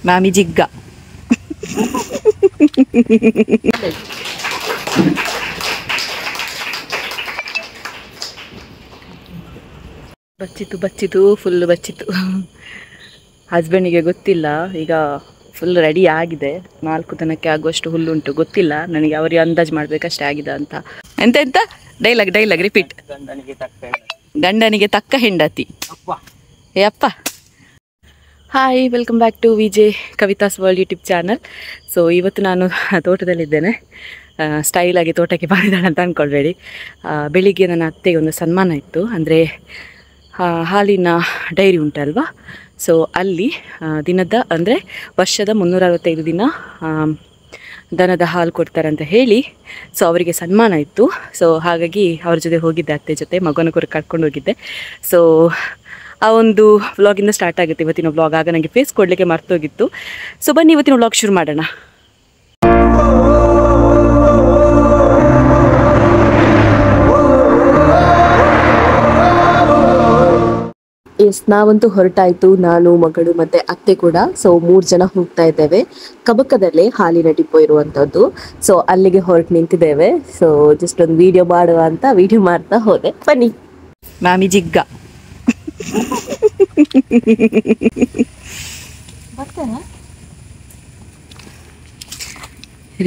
ಮಾಮಿ ಜಿಗ್ಗ ಬಚ್ಚಿತು full ಬಚ್ಚಿತು. ಹಸ್ಬೆಂಡಿಗೆ ಗೊತ್ತಿಲ್ಲ, ಈಗ full ready ಆಗಿದೆ. 4 ದಿನಕ್ಕೆ ಆಗುವಷ್ಟು ಹುಲ್ಲುಂಟು, ಗೊತ್ತಿಲ್ಲ ನನಗೆ. ಅವರಿಗೆ ಅಂದಾಜು ಮಾಡ್ಬೇಕಷ್ಟೇ ಆಗಿದೆ ಅಂತ. ಎಂತ ಡೈಲಾಗ್ ರಿಪೀಟ್. ಗಂಡನಿಗೆ ತಕ್ಕ ಹೆಂಡತಿ. ಏ ಅಪ್ಪ. Hi, welcome back to VJ Kavitha's world YouTube channel. So ಇವತ್ತು ನಾನು ತೋಟದಲ್ಲಿದ್ದೇನೆ. ಸ್ಟೈಲಾಗಿ ತೋಟಕ್ಕೆ ಬಂದಿದ್ದಾಳೆ ಅಂತ ಅಂದ್ಕೊಳ್ಬೇಡಿ. ಬೆಳಿಗ್ಗೆ ನನ್ನ ಅತ್ತೆಗೆ ಒಂದು ಸನ್ಮಾನ ಇತ್ತು. ಅಂದರೆ ಹಾಲಿನ ಡೈರಿ ಉಂಟಲ್ವಾ, ಸೊ ಅಲ್ಲಿ ದಿನದ ಅಂದರೆ ವರ್ಷದ 365 ದಿನ ದನದ ಹಾಲು ಕೊಡ್ತಾರೆ ಅಂತ ಹೇಳಿ, ಸೊ ಅವರಿಗೆ ಸನ್ಮಾನ ಇತ್ತು. ಸೊ ಹಾಗಾಗಿ ಅವ್ರ ಜೊತೆ ಹೋಗಿದ್ದೆ, ಅತ್ತೆ ಜೊತೆ ಮಗನ ಕೂಡ ಕರ್ಕೊಂಡು ಹೋಗಿದ್ದೆ. ಸೊ ಆ ಒಂದು ವ್ಲಾಗಿಂದ ಸ್ಟಾರ್ಟ್ ಆಗುತ್ತೆ ಇವತ್ತಿನ ವ್ಲಾಗ್. ಆಗ ನನಗೆ ಫೇಸ್ ಕೊಡಲಿಕ್ಕೆ ಮರ್ತೋಗಿತ್ತು. ಸೊ ಬನ್ನಿ ಇವತ್ತಿನ ವ್ಲಾಗ್ ಶುರು ಮಾಡೋಣ. ನಾವಂತೂ ಹೊರಟಾಯ್ತು, ನಾನು, ಮಗಳು ಮತ್ತೆ ಅತ್ತೆ ಕೂಡ. ಸೊ 3 ಜನ ಹೋಗ್ತಾ ಇದ್ದೇವೆ. ಕಬಕದಲ್ಲೇ ಹಾಲಿನ ಡಿಪೋ ಇರುವಂತದ್ದು. ಸೊ ಅಲ್ಲಿಗೆ ಹೊರಟು ನಿಂತಿದ್ದೇವೆ. ಸೊ ಜಸ್ಟ್ ಒಂದು ವಿಡಿಯೋ ಮಾಡುವ ಅಂತ ವಿಡಿಯೋ ಮಾಡ್ತಾ ಹೋದೆ. ಬನ್ನಿ. ಮಾಮಿ ಜಿಗ್ಗ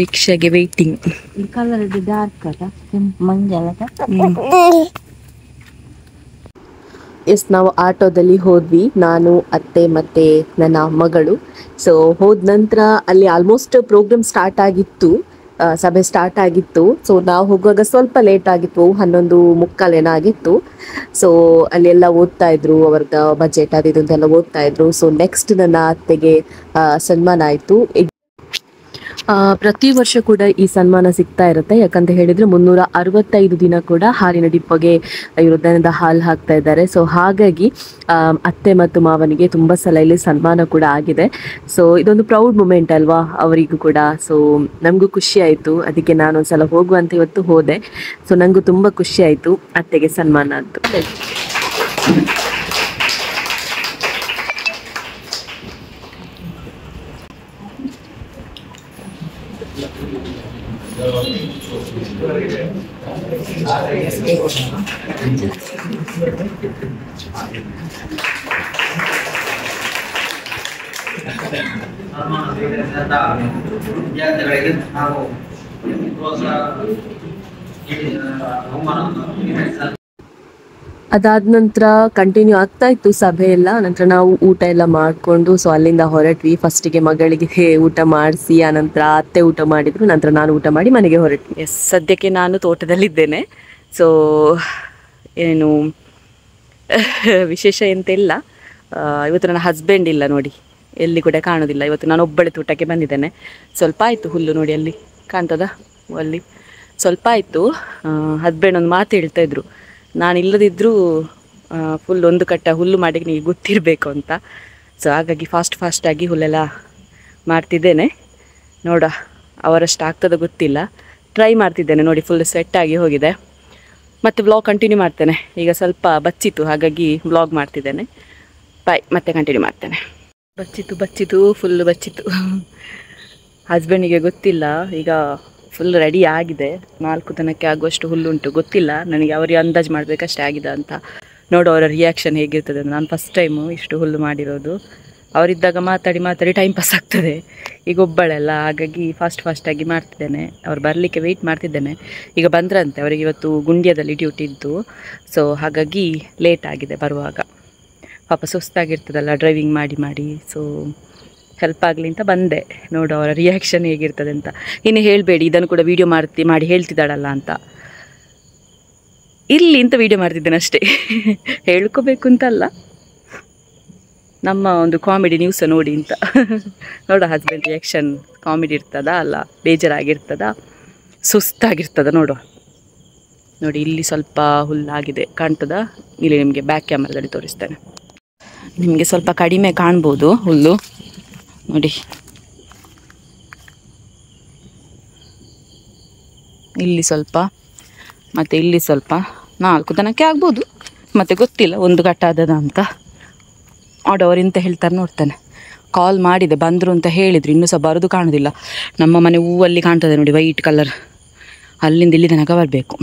ರಿಕ್ಷಾಗೆ ವೇಟಿಂಗ್. ಕಲರ್ ಡಾರ್ಕ್ ಅದ, ಕೆಂಪು ಮಂಜಲ. ಎಸ್, ನಾವು ಆಟೋದಲ್ಲಿ ಹೋದ್ವಿ, ನಾನು, ಅತ್ತೆ ಮತ್ತೆ ನನ್ನ ಮಗಳು. ಸೊ ಹೋದ ನಂತರ ಅಲ್ಲಿ ಆಲ್ಮೋಸ್ಟ್ ಪ್ರೋಗ್ರಾಮ್ ಸ್ಟಾರ್ಟ್ ಆಗಿತ್ತು, ಸಭೆ ಸ್ಟಾರ್ಟ್ ಆಗಿತ್ತು. ಸೊ ನಾವು ಹೋಗುವಾಗ ಸ್ವಲ್ಪ ಲೇಟ್ ಆಗಿತ್ತು, 11:45 ಏನಾಗಿತ್ತು. ಸೊ ಅಲ್ಲೆಲ್ಲ ಓದ್ತಾ ಇದ್ರು, ಅವ್ರದ್ದು ಬಜೆಟ್ ಅದು ಇದು ಅಂತೆಲ್ಲ ಓದ್ತಾ ಇದ್ರು. ಸೊ ನೆಕ್ಸ್ಟ್ ನನ್ನ ಅತ್ತೆಗೆ ಸನ್ಮಾನ ಆಯಿತು. ಪ್ರತಿ ವರ್ಷ ಕೂಡ ಈ ಸನ್ಮಾನ ಸಿಗ್ತಾ ಇರುತ್ತೆ. ಯಾಕಂತ ಹೇಳಿದ್ರೆ 365 ದಿನ ಕೂಡ ಹಾಲಿನ ಡಿಪ್ಪೋಗೆ ಇವರು ದನದ ಹಾಲು ಹಾಕ್ತಾ ಇದ್ದಾರೆ. ಸೊ ಹಾಗಾಗಿ ಅತ್ತೆ ಮತ್ತು ಮಾವನಿಗೆ ತುಂಬ ಸಲ ಇಲ್ಲಿ ಸನ್ಮಾನ ಕೂಡ ಆಗಿದೆ. ಸೊ ಇದೊಂದು ಪ್ರೌಡ್ ಮೂಮೆಂಟ್ ಅಲ್ವಾ ಅವರಿಗೂ ಕೂಡ. ಸೊ ನಮಗೂ ಖುಷಿ ಆಯಿತು, ಅದಕ್ಕೆ ನಾನು ಒಂದ್ಸಲ ಹೋಗುವಂತ ಇವತ್ತು ಹೋದೆ. ಸೊ ನನಗೂ ತುಂಬ ಖುಷಿ ಆಯಿತು ಅತ್ತೆಗೆ ಸನ್ಮಾನ ಅಂತ. ಅದಾದ ನಂತರ ಕಂಟಿನ್ಯೂ ಆಗ್ತಾ ಇತ್ತು ಸಭೆ ಎಲ್ಲ. ನಂತರ ನಾವು ಊಟ ಎಲ್ಲ ಮಾಡಿಕೊಂಡು ಸೊ ಅಲ್ಲಿಂದ ಹೊರಟ್ವಿ. ಫಸ್ಟಿಗೆ ಮಗಳಿಗೆ ಊಟ ಮಾಡಿಸಿ, ಆನಂತರ ಅತ್ತೆ ಊಟ ಮಾಡಿದ್ರು, ನಂತರ ನಾನು ಊಟ ಮಾಡಿ ಮನೆಗೆ ಹೊರಟ್ವಿ. ಎಸ್, ಸದ್ಯಕ್ಕೆ ನಾನು ತೋಟದಲ್ಲಿದ್ದೇನೆ. ಸೊ ಏನು ವಿಶೇಷ ಎಂತಿಲ್ಲ. ಇವತ್ತು ನನ್ನ ಹಸ್ಬೆಂಡ್ ಇಲ್ಲ ನೋಡಿ, ಎಲ್ಲಿ ಕೂಡ ಕಾಣೋದಿಲ್ಲ. ಇವತ್ತು ನಾನು ಒಬ್ಬಳೆ ತೋಟಕ್ಕೆ ಬಂದಿದ್ದೇನೆ. ಸ್ವಲ್ಪ ಆಯಿತು ಹುಲ್ಲು ನೋಡಿ, ಅಲ್ಲಿ ಕಾಣ್ತದ, ಅಲ್ಲಿ ಸ್ವಲ್ಪ ಆಯಿತು. ಹಸ್ಬೆಂಡ್ ಒಂದು ಮಾತು ಹೇಳ್ತಾ ಇದ್ರು, ನಾನು ಇಲ್ಲದಿದ್ದರೂ ಫುಲ್ ಒಂದು ಕಟ್ಟ ಹುಲ್ಲು ಮಾಡಿಕ್ಕೆ ನಿಮಗೆ ಗೊತ್ತಿರಬೇಕು ಅಂತ. ಸೊ ಹಾಗಾಗಿ ಫಾಸ್ಟಾಗಿ ಹುಲ್ಲೆಲ್ಲ ಮಾಡ್ತಿದ್ದೇನೆ. ನೋಡ ಅವರಷ್ಟು ಆಗ್ತದೋ ಗೊತ್ತಿಲ್ಲ, ಟ್ರೈ ಮಾಡ್ತಿದ್ದೇನೆ ನೋಡಿ. ಫುಲ್ ಸ್ವೆಟ್ಟಾಗಿ ಹೋಗಿದೆ. ಮತ್ತು ವ್ಲಾಗ್ ಕಂಟಿನ್ಯೂ ಮಾಡ್ತೇನೆ. ಈಗ ಸ್ವಲ್ಪ ಬಚ್ಚಿತು, ಹಾಗಾಗಿ ವ್ಲಾಗ್ ಮಾಡ್ತಿದ್ದೇನೆ. ಬಾಯ್, ಮತ್ತೆ ಕಂಟಿನ್ಯೂ ಮಾಡ್ತೇನೆ. ಬಚ್ಚಿತು ಫುಲ್ ಬಚ್ಚಿತು. ಹಸ್ಬೆಂಡಿಗೆ ಗೊತ್ತಿಲ್ಲ, ಈಗ ಫುಲ್ ರೆಡಿ ಆಗಿದೆ. 4 ದಿನಕ್ಕೆ ಆಗುವಷ್ಟು ಹುಲ್ಲುಂಟು, ಗೊತ್ತಿಲ್ಲ ನನಗೆ. ಅವರಿಗೆ ಅಂದಾಜು ಮಾಡಬೇಕಷ್ಟೇ ಆಗಿದೆ ಅಂತ. ನೋಡು ಅವರ ರಿಯಾಕ್ಷನ್ ಹೇಗಿರ್ತದೆ ಅಂತ. ನಾನು ಫಸ್ಟ್ ಟೈಮು ಇಷ್ಟು ಹುಲ್ಲು ಮಾಡಿರೋದು. ಅವರಿದ್ದಾಗ ಮಾತಾಡಿ ಟೈಮ್ ಪಾಸ್ ಆಗ್ತದೆ. ಈಗ ಒಬ್ಬಳೆಲ್ಲ, ಹಾಗಾಗಿ ಫಾಸ್ಟಾಗಿ ಮಾಡ್ತಿದ್ದೇನೆ. ಅವ್ರು ಬರಲಿಕ್ಕೆ ವೆಯ್ಟ್ ಮಾಡ್ತಿದ್ದೇನೆ. ಈಗ ಬಂದ್ರಂತೆ, ಅವರಿಗೆ ಇವತ್ತು ಗುಂಡ್ಯದಲ್ಲಿ ಡ್ಯೂಟಿ ಇದ್ದು. ಸೊ ಹಾಗಾಗಿ ಲೇಟ್ ಆಗಿದೆ ಬರುವಾಗ. ಪಾಪ ಸುಸ್ತಾಗಿರ್ತದಲ್ಲ ಡ್ರೈವಿಂಗ್ ಮಾಡಿ. ಸೊ ಹೆಲ್ಪ್ ಆಗಲಿ ಅಂತ ಬಂದೆ. ನೋಡು ಅವರ ರಿಯಾಕ್ಷನ್ ಹೇಗಿರ್ತದೆ ಅಂತ. ಇನ್ನು ಹೇಳಬೇಡಿ, ಇದನ್ನು ಕೂಡ ವೀಡಿಯೋ ಮಾಡಿ ಹೇಳ್ತಿದ್ದಾಳಲ್ಲ ಅಂತ. ಇಲ್ಲಿ ಇಂತ ವೀಡಿಯೋ ಮಾಡ್ತಿದ್ದೇನೆ ಅಷ್ಟೇ, ಹೇಳ್ಕೋಬೇಕು ಅಂತಲ್ಲ, ನಮ್ಮ ಒಂದು ಕಾಮಿಡಿ ನ್ಯೂಸ್ ನೋಡಿ ಅಂತ. ನೋಡ ಹಸ್ಬೆಂಡ್ ರಿಯಾಕ್ಷನ್ ಕಾಮಿಡಿ ಇರ್ತದ ಅಲ್ಲ, ಬೇಜಾರಾಗಿರ್ತದ, ಸುಸ್ತಾಗಿರ್ತದ. ನೋಡಿ ಇಲ್ಲಿ ಸ್ವಲ್ಪ ಹುಲ್ಲಾಗಿದೆ, ಕಾಣ್ತದ? ಇಲ್ಲಿ ನಿಮಗೆ ಬ್ಯಾಕ್ ಕ್ಯಾಮ್ರಾದಲ್ಲಿ ತೋರಿಸ್ತೇನೆ. ನಿಮಗೆ ಸ್ವಲ್ಪ ಕಡಿಮೆ ಕಾಣ್ಬೋದು ಹುಲ್ಲು ನೋಡಿ. ಇಲ್ಲಿ ಸ್ವಲ್ಪ ಮತ್ತು ಇಲ್ಲಿ ಸ್ವಲ್ಪ 4 ದಿನಕ್ಕೆ ಆಗ್ಬೋದು, ಮತ್ತು ಗೊತ್ತಿಲ್ಲ ಒಂದು ಘಟ್ಟ ಆದದ ಅಂತ. ಆಡೋರು ಎಂತ ಹೇಳ್ತಾರೆ ನೋಡ್ತಾನೆ. ಕಾಲ್ ಮಾಡಿದೆ, ಬಂದರು ಅಂತ ಹೇಳಿದರು. ಇನ್ನೂ ಸಹ ಬರೋದು ಕಾಣೋದಿಲ್ಲ. ನಮ್ಮ ಮನೆ ಹೂವಲ್ಲಿ ಕಾಣ್ತದೆ ನೋಡಿ, ವೈಟ್ ಕಲರ್. ಅಲ್ಲಿಂದ ಇಲ್ಲಿ ತನಕ ಬರಬೇಕು.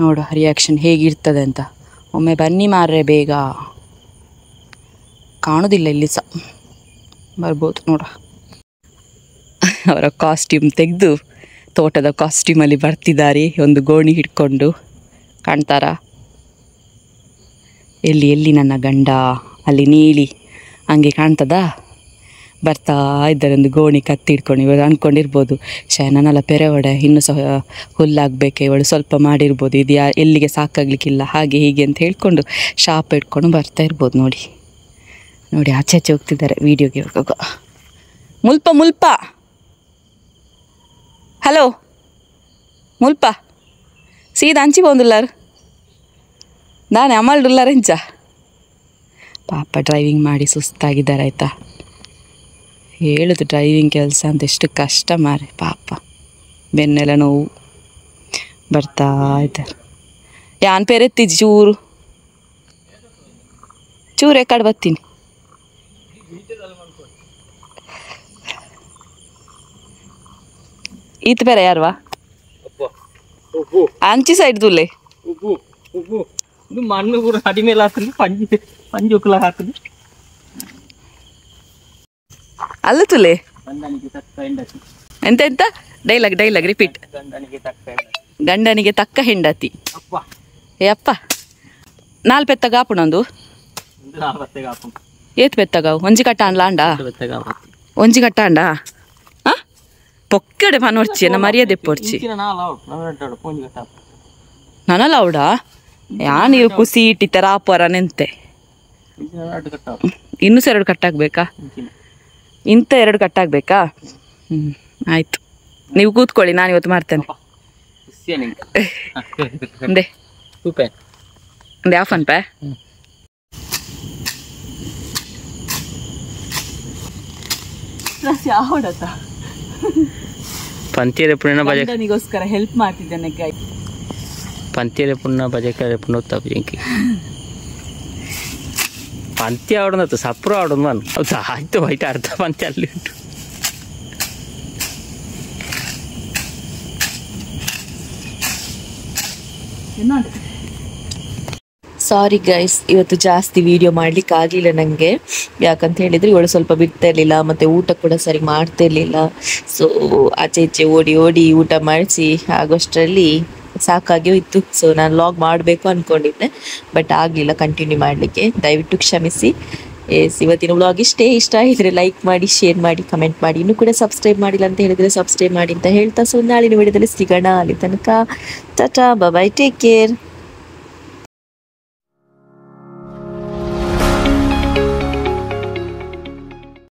ನೋಡು ರಿಯಾಕ್ಷನ್ ಹೇಗಿರ್ತದೆ ಅಂತ. ಒಮ್ಮೆ ಬನ್ನಿ ಮಾರ್ರೆ ಬೇಗ. ಕಾಣೋದಿಲ್ಲ ಇಲ್ಲಿ ಸಹ, ಬರ್ಬೋದು ನೋಡ. ಅವರ ಕಾಸ್ಟ್ಯೂಮ್ ತೆಗೆದು ತೋಟದ ಕಾಸ್ಟ್ಯೂಮಲ್ಲಿ ಬರ್ತಿದ್ದಾರೆ, ಒಂದು ಗೋಣಿ ಹಿಡ್ಕೊಂಡು. ಕಾಣ್ತಾರಾ? ಎಲ್ಲಿ ನನ್ನ ಗಂಡ, ಅಲ್ಲಿ ನೀಲಿ ಹಂಗೆ ಕಾಣ್ತದಾ? ಬರ್ತಾ ಇದ್ದಾರೆ ಒಂದು ಗೋಣಿ ಕತ್ತಿ ಹಿಡ್ಕೊಂಡು. ಇವಾಗ ಅಂದ್ಕೊಂಡಿರ್ಬೋದು, ನನ್ನೆಲ್ಲ ಪೆರೆವಡೆ ಇನ್ನೂ ಸಹ ಹುಲ್ಲಾಗಬೇಕು, ಇವಳು ಸ್ವಲ್ಪ ಮಾಡಿರ್ಬೋದು, ಇದು ಎಲ್ಲಿಗೆ ಸಾಕಾಗಲಿಕ್ಕಿಲ್ಲ, ಹಾಗೆ ಹೀಗೆ ಅಂತ ಹೇಳ್ಕೊಂಡು ಶಾಪ್ ಇಟ್ಕೊಂಡು ಬರ್ತಾ ಇರ್ಬೋದು. ನೋಡಿ ನೋಡಿ, ಆಚೆ ಹೋಗ್ತಿದ್ದಾರೆ ವೀಡಿಯೋಗೆ. ಹೋಗುವಾಗ ಮುಲ್ಪ ಹಲೋ ಮುಲ್ಪ ಸೀದಾ ಹಂಚಿ ಬಂದುಲ್ಲಾರ ನಾನೇ ಅಮಲ್ಡುಲ್ಲಾರ ಹೆಂಚ. ಪಾಪ ಡ್ರೈವಿಂಗ್ ಮಾಡಿ ಸುಸ್ತಾಗಿದ್ದಾರೆ ಆಯಿತಾ. ಹೇಳುದು ಡ್ರೈವಿಂಗ್ ಕೆಲಸ ಅಂತ ಎಷ್ಟು ಕಷ್ಟ ಮಾರೆ, ಪಾಪ ಬೆನ್ನೆಲ್ಲ ನೋವು. ಬರ್ತಾ ಇದ್ದಾರೆ. ಯಾನ್ ಪೇರೆತ್ತಿದ್ದಿ ಚೂರು ಕಡೆ ಬರ್ತೀನಿ. ಈತ ಬೇರೆ ಯಾರವಾ ಅಂಚಿ ಸೈಡ್ ತುಲ್ಲೆ ಮಣ್ಣು ಕೂಡ ಅಡಿ ಮೇಲೆ ಹಾಕಲಿ, ಪಂಜಿ ಉಕ್ಕಲ ಹಾಕಲಿ. ಅಲ್ಲ ತುಲೆ ಎಂತ ಡೈಲಾಗ್ ರಿಪೀಟ್. ಗಂಡನಿಗೆ ತಕ್ಕ ಹೆಂಡತಿ. ಏ ಅಪ್ಪ, 4 ಪೆತ್ತಗ ಆಪುಣೊಂದು ಏತ್ ಪೆತ್ತಗಾವು ಒಂಜಿ ಕಟ್ಟ ಅಂಡ್ಲ ಒಂಜಿ ಕಟ್ಟ ಅಂಡ ಪೊಕ್ಕಡೆ ಪನೋರ್ಚಿ ಎನ್ನ ಮರ್ಯಾದೆ ಪೊರ್ಚಿ ನನಲ್ಲ ಅವಡ ಯಾನೀರು ಕುಸಿ ಇಟ್ಟಿತ್ತ ರಾಪರ ನೆಂತೆ. ಇನ್ನೂ ಸಹ 2 ಕಟ್ಟಾಗಬೇಕಾ? ಇಂಥ 2 ಕಟ್ಟಾಗಬೇಕಾ? ಆಯಿತು, ನೀವು ಕೂತ್ಕೊಳ್ಳಿ, ನಾನು ಇವತ್ತು ಮಾಡ್ತೇನೆ. ಆಫ್ ಅನ್ಪೆ ಯಾವಡತ್ತ ಪಂತಿಯರೆ ಪುಣ್ಯ ಬಜೆಗೋಸ್ಕರ ಹೆಲ್ಪ್ ಮಾಡ್ತಿದ್ದೇನೆ. ಪಂತಿಯರೆ ಪುಣ್ಯ ಬಜೆಕ ಪುಣ್ಯ ತಪ್ಪಿ ಪಂತಿ ಆಡೋದು ಸಪ್ರು ಆಡೋದು ಮನ್ ಆಯ್ತು ಹೋಯ್ತು ಅರ್ಧ ಪಂತಿ ಅಲ್ಲಿ ಉಂಟು. ಸಾರಿ ಗೈಸ್, ಇವತ್ತು ಜಾಸ್ತಿ ವಿಡಿಯೋ ಮಾಡ್ಲಿಕ್ಕೆ ಆಗಲಿಲ್ಲ ನನಗೆ. ಯಾಕಂತ ಹೇಳಿದರೆ ಇವಳು ಸ್ವಲ್ಪ ಬಿಡ್ತಾ ಇರಲಿಲ್ಲ, ಮತ್ತು ಊಟ ಕೂಡ ಸರಿ ಮಾಡ್ತಾ ಇರಲಿಲ್ಲ. ಸೊ ಆಚೆ ಈಚೆ ಓಡಿ ಊಟ ಮಾಡಿಸಿ ಆಗೋಷ್ಟರಲ್ಲಿ ಸಾಕಾಗಿ ಹೋಯಿತು. ಸೊ ನಾನು ಲಾಗ್ ಮಾಡಬೇಕು ಅಂದ್ಕೊಂಡಿದ್ದೆ, ಬಟ್ ಆಗಲಿಲ್ಲ ಕಂಟಿನ್ಯೂ ಮಾಡಲಿಕ್ಕೆ. ದಯವಿಟ್ಟು ಕ್ಷಮಿಸಿ. ಇವತ್ತಿನ ವ್ಲಾಗ್ ಇಷ್ಟ ಆಗಿದ್ರೆ ಲೈಕ್ ಮಾಡಿ, ಶೇರ್ ಮಾಡಿ, ಕಮೆಂಟ್ ಮಾಡಿ. ಇನ್ನೂ ಕೂಡ ಸಬ್ಸ್ಕ್ರೈಬ್ ಮಾಡಿಲ್ಲ ಅಂತ ಹೇಳಿದರೆ ಸಬ್ಸ್ಕ್ರೈಬ್ ಮಾಡಿ ಅಂತ ಹೇಳ್ತಾ, ಸೊ ನಾಳಿನ ವಿಡಿಯೋದಲ್ಲಿ ಸಿಗೋಣ. ಅಲ್ಲಿ ತನಕ ಟಾಟಾ, ಬಾಯ್, ಟೇಕ್ ಕೇರ್.